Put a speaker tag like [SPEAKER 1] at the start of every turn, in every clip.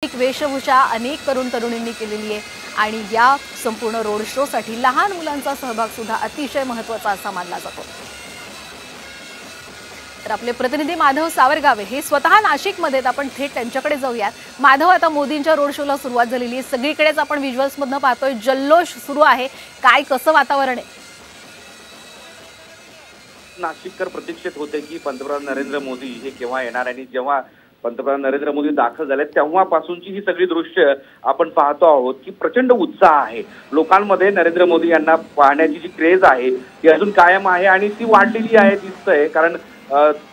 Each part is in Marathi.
[SPEAKER 1] एक वेशभूषा अनेक तरुण तरुणींनी केलेली आहे आणि या संपूर्ण रोड शो साठी लहान मुलांचा सहभाग सुद्धा अतिशय महत्त्वाचा असा मानला जातो। तर आपले प्रतिनिधी माधव सावरगावे हे स्वतः नाशिकमध्ये आपण थेट त्यांच्याकडे जाऊया। माधव, आता मोदींच्या रोड शोला सुरुवात झालेली आहे, सगळीकडेच आपण व्हिज्युअल्स मधनं पाहतोय, जल्लोष सुरू आहे, काय कसं वातावरण आहे?
[SPEAKER 2] नाशिककर प्रतीक्षित होते की पंतप्रधान नरेंद्र मोदी हे केव्हा येणार आणि जेव्हा पंतप्रधान नरेंद्र मोदी दाखल झाले तेव्हापासूनची ही सगळी दृश्य आपण पाहतो आहोत की प्रचंड उत्साह आहे लोकांमध्ये। नरेंद्र मोदी यांना पाहण्याची जी क्रेज आहे ती अजून कायम आहे आणि ती वाढलेली आहे दिसतंय, कारण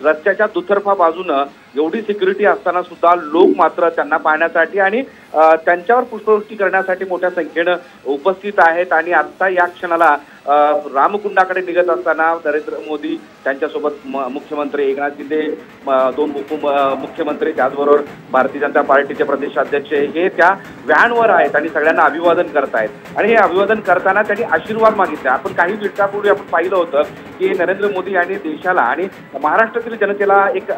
[SPEAKER 2] रस्त्याच्या दुतर्फा बाजूनं एवढी सिक्युरिटी असताना सुद्धा लोक मात्र त्यांना पाहण्यासाठी आणि त्यांच्यावर पुष्पवृष्टी करण्यासाठी मोठ्या संख्येनं उपस्थित आहेत। आणि आता या क्षणाला रामकुंडाकडे निघत असताना नरेंद्र मोदी त्यांच्यासोबत मुख्यमंत्री एकनाथ शिंदे, दोन मुख्यमंत्री, त्याचबरोबर भारतीय जनता पार्टीचे प्रदेशाध्यक्ष हे त्या व्हॅनवर आहेत आणि सगळ्यांना अभिवादन करतायत। आणि हे अभिवादन करताना त्यांनी आशीर्वाद मागितले। आपण काही दिवसापूर्वी आपण पाहिलं होतं की नरेंद्र मोदी यांनी देशाला आणि महाराष्ट्रातील जनतेला एक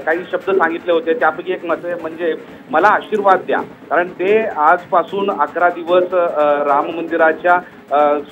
[SPEAKER 2] काही शब्द सांगितले होते, त्यापैकी एक म्हणजे मला आशीर्वाद द्या, कारण ते आजपासून 11 दिवस राम मंदिराच्या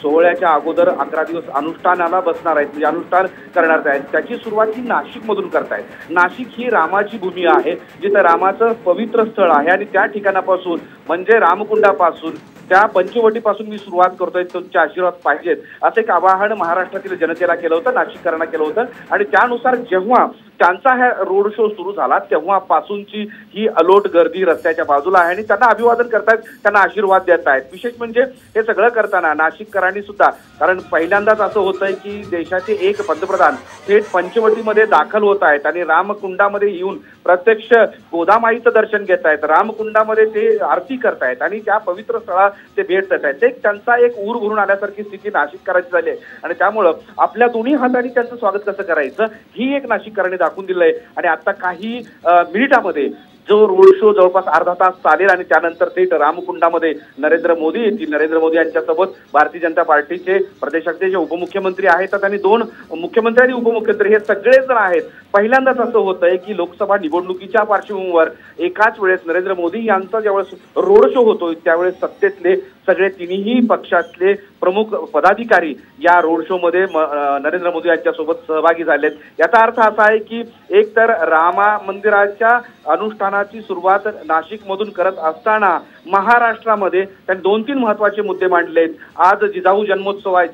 [SPEAKER 2] सोहळ्याच्या अगोदर 11 दिवस अनुष्ठानाला बसणार आहेत, म्हणजे अनुष्ठान करणार आहेत। त्याची सुरुवात ही नाशिकमधून करतायत। नाशिक ही रामाची भूमी आहे, जिथे रामाचं पवित्र स्थळ आहे आणि त्या ठिकाणापासून म्हणजे रामकुंडापासून त्या पंचवटीपासून मी सुरुवात करतोय, तुमचे आशीर्वाद पाहिजेत असं एक आवाहन महाराष्ट्रातील जनतेला केलं होतं, नाशिककरांना केलं होतं। आणि त्यानुसार जेव्हा त्यांचा हा रोड शो सुरू झाला तेव्हापासूनची ही अलोट गर्दी रस्त्याच्या बाजूला आहे आणि त्यांना अभिवादन करतायत, त्यांना आशीर्वाद देत आहेत। विशेष म्हणजे हे सगळं करताना नाशिककरांनी सुद्धा, कारण पहिल्यांदाच असं होतंय की देशाचे एक पंतप्रधान थेट पंचवटीमध्ये दाखल होत आहेत आणि रामकुंडामध्ये येऊन प्रत्यक्ष गोदामाईचं दर्शन घेत आहेत, रामकुंडामध्ये ते आरती करतायत आणि त्या पवित्र स्थळात ते भेट देत आहेत। त्यांचा एक ऊर भरून आल्यासारखी स्थिती नाशिककरांची झाली आहे आणि त्यामुळं आपल्या दोन्ही हातांनी त्यांचं स्वागत कसं करायचं ही एक नाशिककरांनी दाखवून दिलंय। आणि आता काही मिनिटामध्ये जो रोड शो जवळपास अर्धा तास चालेल आणि त्यानंतर थेट रामकुंडामध्ये नरेंद्र मोदी येतील। नरेंद्र मोदी यांच्यासोबत भारतीय जनता पार्टीचे प्रदेशाध्यक्ष, उपमुख्यमंत्री आहेत आणि 2 मुख्यमंत्री आणि उपमुख्यमंत्री हे सगळेच जण आहेत। पहिल्यांदाच असं होतंय की लोकसभा निवडणुकीच्या पार्श्वभूमीवर एकाच वेळेस नरेंद्र मोदी यांचा ज्यावेळेस रोड शो होतोय त्यावेळेस सत्तेतले सगळे तिन्ही पक्षातले प्रमुख पदाधिकारी या रोड शो मध्ये नरेंद्र मोदी यांच्यासोबत सहभागी झालेत। याचा अर्थ असा आहे की एक तर राम मंदिराच्या अनुष्ठानाची सुरुवात नाशिकमधून करत असताना महाराष्ट्रामध्ये त्यांनी 2-3 महत्त्वाचे मुद्दे मांडलेत। आज जिजाऊ जन्मोत्सव आहे,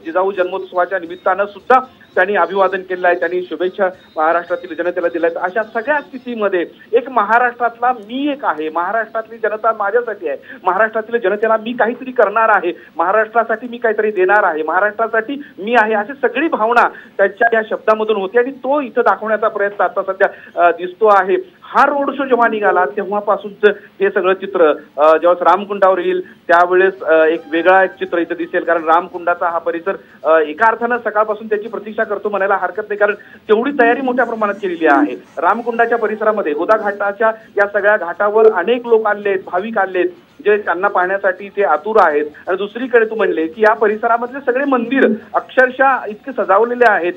[SPEAKER 2] जिजाऊ जन्मोत्सवाच्या निमित्तानं सुद्धा त्यांनी अभिवादन केलं आहे, त्यांनी शुभेच्छा महाराष्ट्रातील जनतेला दिल्या आहेत। अशा सगळ्या स्थितीमध्ये एक महाराष्ट्रातला मी एक आहे, महाराष्ट्रातली जनता माझ्यासाठी आहे, महाराष्ट्रातील जनतेला मी काहीतरी करणार आहे, महाराष्ट्रासाठी मी काहीतरी देणार आहे, महाराष्ट्रासाठी मी आहे, अशी सगळी भावना त्यांच्या या शब्दामधून होती आणि तो इथं दाखवण्याचा प्रयत्न आता सध्या दिसतो आहे। हा रोड शो जेव्हा निघाला तेव्हापासूनच हे सगळं चित्र जेव्हा रामकुंडावर येईल त्यावेळेस एक वेगळा चित्र इथं दिसेल, कारण रामकुंडाचा हा परिसर एका अर्थानं सकाळपासून त्याची प्रतीक्षा करतो म्हणायला हरकत नाही, कारण तेवढी तयारी मोठ्या प्रमाणात केलेली आहे। रामकुंडाच्या परिसरामध्ये गोदा घाटाच्या या सगळ्या घाटावर अनेक लोक आलेत, भाविक आलेत जे त्यांना पाहण्यासाठी ते आतुर आहेत। आणि दुसरीकडे तू म्हणले की या परिसरामधले सगळे मंदिर अक्षरशः इतके सजावलेले आहेत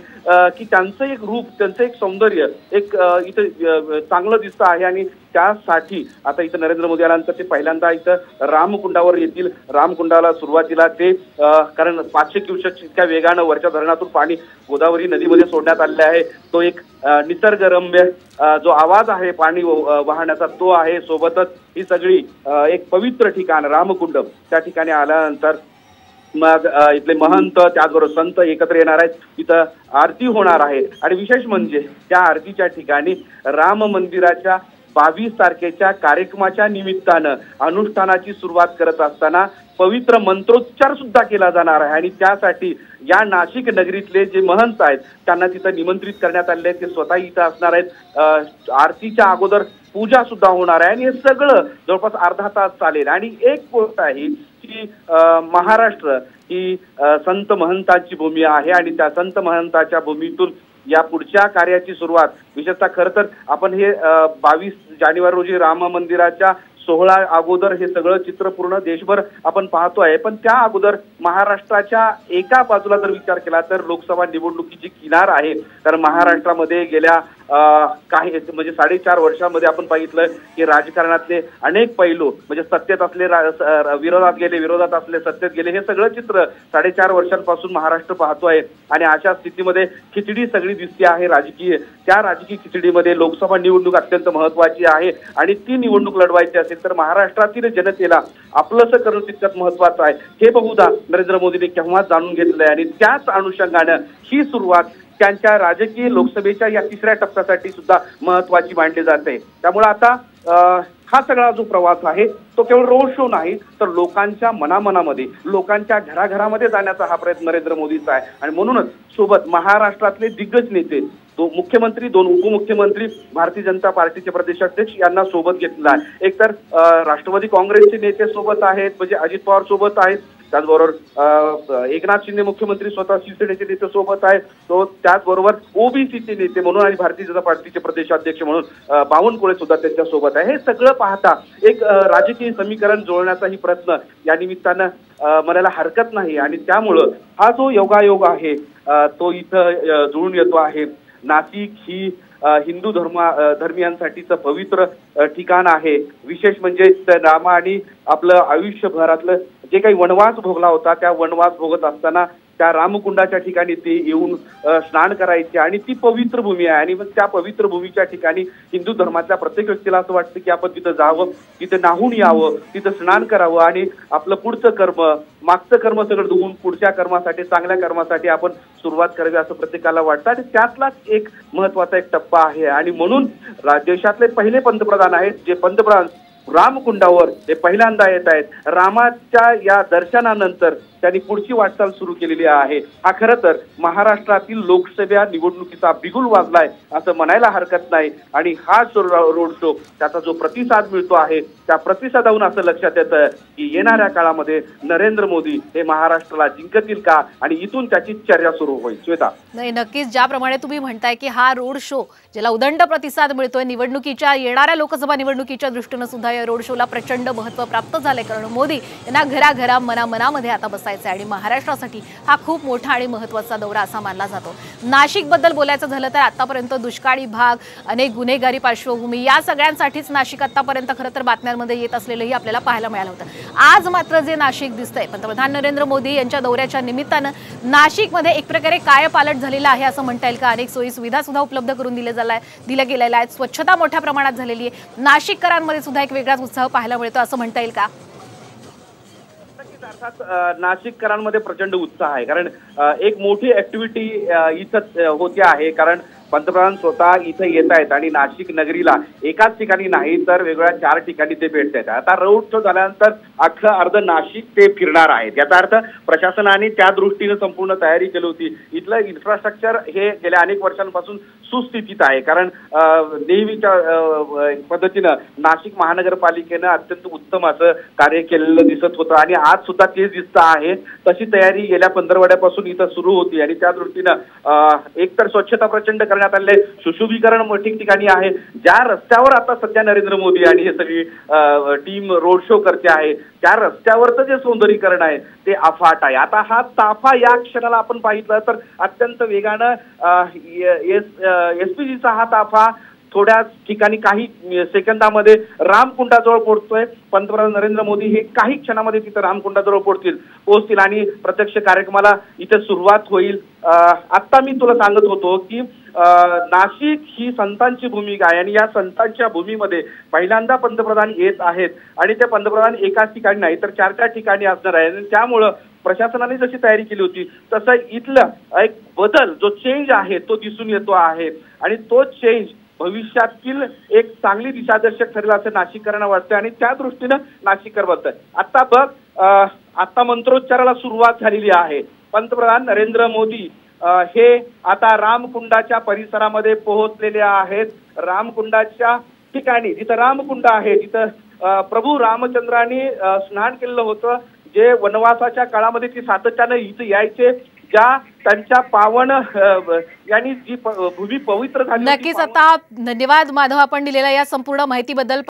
[SPEAKER 2] की त्यांचं एक रूप, त्यांचं एक सौंदर्य एक इथं चांगलं दिसतं आहे आणि त्यासाठी आता इथं नरेंद्र मोदी आल्यानंतर ते पहिल्यांदा इथं रामकुंडावर येतील। रामकुंडाला सुरुवातीला ते कारण 500 क्युसेक इतक्या वेगानं वरच्या धरणातून पाणी गोदावरी नदीमध्ये सोडण्यात आलेलं आहे। तो एक निसर्गरम्य जो आवाज आहे पाणी वाहण्याचा तो आहे, सोबतच ही सगळी एक पवित्र ठिकाण रामकुंड, त्या ठिकाणी आल्यानंतर मग इथले महंत त्याचबरोबर संत एकत्र येणार आहेत, इथं आरती होणार आहे। आणि विशेष म्हणजे त्या आरतीच्या ठिकाणी राम मंदिराच्या 22 तारखेच्या कार्यक्रमाच्या निमित्तानं अनुष्ठानाची सुरुवात करत असताना पवित्र मंत्रोच्चार सुद्धा केला जाणार आहे आणि त्यासाठी या नाशिक नगरीतले जे महंत आहेत त्यांना तिथं निमंत्रित करण्यात आले आहेत, ते स्वतः इथं असणार आहेत। आरतीच्या अगोदर पूजा सुद्धा होणार आहे आणि हे सगळं जवळपास अर्धा तास चालेल। आणि एक गोष्ट आहे की महाराष्ट्र ही संत महंतांची भूमी आहे आणि त्या संत महंताच्या भूमीतून या पुढच्या कार्याची सुरुवात विशेषतः खरं तर आपण हे 22 जानेवारी रोजी राम मंदिराच्या सोहळा अगोदर हे सगळं चित्र पूर्ण देशभर आपण पाहतोय, पण त्या अगोदर महाराष्ट्राच्या एका बाजूला जर विचार केला तर लोकसभा निवडणुकीची किनार आहे, कारण महाराष्ट्रामध्ये गेल्या काही म्हणजे 4.5 वर्षांमध्ये आपण पाहिलं की राजकारणातले अनेक पैलू म्हणजे सत्तेत असले विरोधात असले सत्तेत गेले हे सगळं चित्र 4.5 वर्षांपासून महाराष्ट्र पाहतोय आणि अशा स्थितीमध्ये खिचडी सगळी दिसते आहे राजकीय. त्या राजकीय खिचडीमध्ये लोकसभा निवडणूक अत्यंत महत्वाची आहे आणि ती निवडणूक लढवायची असेल तर महाराष्ट्रातील जनतेला आपलंसं करणं तितकंच महत्वाचं आहे. हे बहुधा नरेंद्र मोदींनी केव्हाच जाणून घेतलंय आणि त्याच अनुषंगानं ही सुरुवात त्यांच्या राजकीय लोकसभेच्या या 3ऱ्या टप्प्यासाठी सुद्धा महत्वाची मानली जाते. त्यामुळे आता हा सगळा जो प्रवास आहे तो केवळ रोड शो नाही तर लोकांच्या मनामनामध्ये लोकांच्या घराघरामध्ये जाण्याचा हा प्रयत्न नरेंद्र मोदींचा आहे. आणि म्हणूनच सोबत महाराष्ट्रातले दिग्गज नेते 2 मुख्यमंत्री 2 उपमुख्यमंत्री भारतीय जनता पार्टीचे प्रदेशाध्यक्ष यांना सोबत घेतला आहे. एकतर राष्ट्रवादी काँग्रेसचे नेते सोबत आहेत म्हणजे अजित पवार सोबत आहेत, त्याचबरोबर एकनाथ शिंदे मुख्यमंत्री स्वतः शिवसेनेचे नेते सोबत आहेत, तो त्याचबरोबर ओबीसीचे नेते म्हणून आणि भारतीय जनता पार्टीचे प्रदेशाध्यक्ष म्हणून बावनकुळे सुद्धा त्यांच्या सोबत आहे. हे सगळं पाहता एक राजकीय समीकरण जुळण्याचाही प्रयत्न या निमित्तानं म्हणायला हरकत नाही आणि त्यामुळं हा जो योगायोग आहे तो इथं जुळून येतो आहे. नाशिक ही हिंदू धर्मियांसाठीचं पवित्र ठिकाण आहे. विशेष म्हणजे रामा आणि आपलं आयुष्यभरातलं जे काही वनवास भोगला होता त्या वनवास भोगत असताना त्या रामकुंडाच्या ठिकाणी ते येऊन स्नान करायचे आणि ती पवित्र भूमी आहे आणि मग त्या पवित्र भूमीच्या ठिकाणी हिंदू धर्मातल्या प्रत्येक व्यक्तीला असं वाटतं की आपण तिथं जावं, तिथं नाहून यावं, तिथं स्नान करावं आणि आपलं पुढचं कर्म मागचं कर्म सगळं धुवून पुढच्या कर्मासाठी चांगल्या कर्मासाठी आपण सुरुवात करावी असं प्रत्येकाला वाटतं. आणि त्यातलाच एक महत्वाचा एक टप्पा आहे आणि म्हणून देशातले पहिले पंतप्रधान आहेत जे पंतप्रधान रामकुंडावर हे पहिल्यांदा येत आहेत. रामाच्या या दर्शनानंतर त्यांनी पुढची वाटचाल सुरू केलेली आहे. हा खरं तर महाराष्ट्रातील लोकसभा निवडणुकीचा बिगुल वाजलाय असं म्हणायला हरकत नाही आणि हा रोड शो त्याचा जो प्रतिसाद मिळतो आहे त्या प्रतिसादावरून असं लक्षात येतं की येणाऱ्या काळामध्ये नरेंद्र मोदी हे महाराष्ट्राला जिंकतील का आणि इथून त्याची चर्चा सुरू होईल. श्वेता,
[SPEAKER 1] नाही, नक्कीच ज्याप्रमाणे तुम्ही म्हणताय की हा रोड शो ज्याला उदंड प्रतिसाद मिळतोय निवडणुकीच्या येणाऱ्या लोकसभा निवडणुकीच्या दृष्टीने सुद्धा या रोड शोला प्रचंड महत्त्व प्राप्त झालंय कारण मोदी यांना घराघरा मनामनामध्ये आता बसायचं आणि महाराष्ट्रासाठी हा खूप मोठा आणि महत्त्वाचा दौरा असा मानला जातो. नाशिक बद्दल बोलायचं झालं तर आतापर्यंत दुष्काळी भाग अनेक गुन्हेगारी पार्श्वभूमी या सगळ्यांसाठीच नाशिक आतापर्यंत खरं तर बातम्यांमध्ये येत असलेलंही आपल्याला पाहायला मिळालं होतं. आज मात्र जे नाशिक दिसतंय पंतप्रधान नरेंद्र मोदी यांच्या दौऱ्याच्या निमित्तानं नाशिकमध्ये एक प्रकारे कायापालट झालेला आहे असं म्हणता येईल का. अनेक सोयी सुविधा सुद्धा उपलब्ध करून दिल्या गेलेल्या आहेत. स्वच्छता मोठ्या प्रमाणात झालेली आहे. नाशिककरांमध्ये सुद्धा एक वेगळाच उत्साह पाहायला मिळतो असं म्हणता येईल का.
[SPEAKER 2] अर्थात नाशिककरांमध्ये प्रचंड उत्साह आहे कारण एक मोठी ऍक्टिव्हिटी इथं होते आहे कारण पंतप्रधान स्वतः इथे येत आहेत आणि नाशिक नगरीला एकाच ठिकाणी नाही तर वेगवेगळ्या 4 ठिकाणी ते भेटत आहेत. आता रोड शो झाल्यानंतर अख्खं अर्ध नाशिक ते फिरणार आहेत. याचा अर्थ प्रशासनाने त्या दृष्टीने संपूर्ण तयारी केली होती. इथलं इन्फ्रास्ट्रक्चर हे गेल्या अनेक वर्षांपासून सुस्थितीत आहे कारण नेहमीच्या पद्धतीनं नाशिक महानगरपालिकेनं अत्यंत उत्तम असं कार्य केलेलं दिसत होतं आणि आज सुद्धा तेच दिसतं आहे. तशी तयारी गेल्या 15 इथं सुरू होती आणि त्या दृष्टीनं एकतर स्वच्छता प्रचंड करण्यात आले, सुशोभीकरण ठिकठिकाणी आहे. ज्या रस्त्यावर आता सध्या नरेंद्र मोदी आणि हे सगळी टीम रोड शो करते आहे त्या रस्त्यावरचं जे सौंदर्यीकरण आहे ते अफाट आहे. आता हा ताफा या क्षणाला आपण पाहिलं तर अत्यंत वेगानं एसपीजीचा हा ताफा थोड्या ठिकाणी काही सेकंदामध्ये रामकुंडाजवळ पोहोचतोय. पंतप्रधान नरेंद्र मोदी हे काही क्षणामध्ये तिथं रामकुंडाजवळ पोहोचतील आणि प्रत्यक्ष कार्यक्रमाला इथे सुरुवात होईल. आता मी तुला सांगत होतो की नाशिक ही संतांची भूमी आहे आणि या संतांच्या भूमीमध्ये पहिल्यांदा पंतप्रधान येत आहेत आणि ते पंतप्रधान एकाच ठिकाणी नाही तर 4 ठिकाणी असणार आहे. त्यामुळं प्रशासनाने जशी तयारी केली होती तसं इथलं एक बदल जो चेंज आहे तो दिसून येतो आहे आणि तो चेंज भविष्यातील एक चांगली दिशादर्शक ठरेल असं नाशिककरांना वाटतं आणि त्या दृष्टीनं नाशिककर बोलतात. आता बघ आता मंत्रोच्चाराला सुरुवात झालेली आहे. पंतप्रधान नरेंद्र मोदी हे आता रामकुंडाच्या परिसरामध्ये पोहोचलेले आहेत. रामकुंडाच्या ठिकाणी जिथं रामकुंड आहे तिथं प्रभू रामचंद्रांनी स्नान केलेलं होतं. जे वनवासाच्या काळामध्ये ते सातत्यानं इथं यायचे ज्या त्यांच्या पावन यांनी जी भूमी पवित्र झाली.
[SPEAKER 1] नक्कीच. आता धन्यवाद माधव आपण दिलेल्या या संपूर्ण माहितीबद्दल.